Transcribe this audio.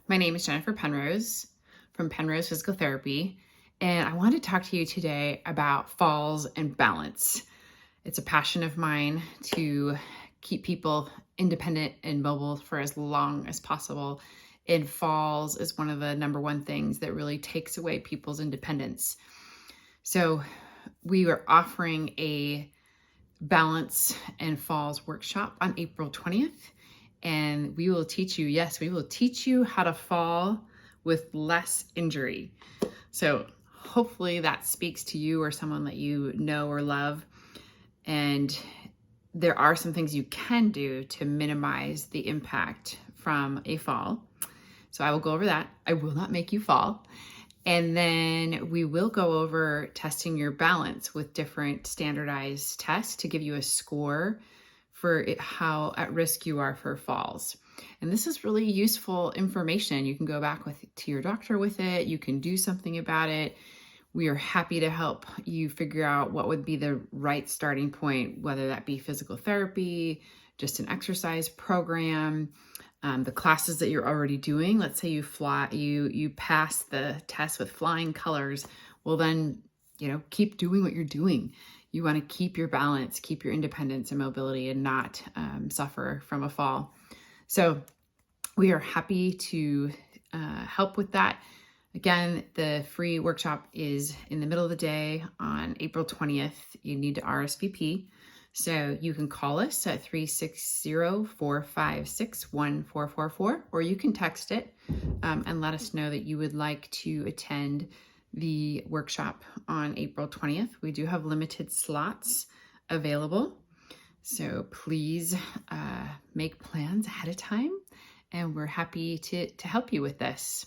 My name is Jennifer Penrose from Penrose Physical Therapy, and I want to talk to you today about falls and balance. It's a passion of mine to keep people independent and mobile for as long as possible. And falls is one of the number one things that really takes away people's independence. So we are offering a balance and falls workshop on April 20th. And we will teach you, yes, we will teach you how to fall with less injury. So hopefully that speaks to you or someone that you know or love. And there are some things you can do to minimize the impact from a fall. So I will go over that. I will not make you fall. And then we will go over testing your balance with different standardized tests to give you a score for how at risk you are for falls. And this is really useful information. You can go back to your doctor with it. You can do something about it. We are happy to help you figure out what would be the right starting point, whether that be physical therapy, just an exercise program, the classes that you're already doing. Let's say you pass the test with flying colors. Well, then, keep doing what you're doing. You want to keep your balance, keep your independence and mobility, and not suffer from a fall. So we are happy to help with that. Again, the free workshop is in the middle of the day on April 20th. You need to RSVP. So you can call us at 360-456-1444, or you can text it and let us know that you would like to attend the workshop on April 20th. We do have limited slots available. So please make plans ahead of time, and we're happy to help you with this.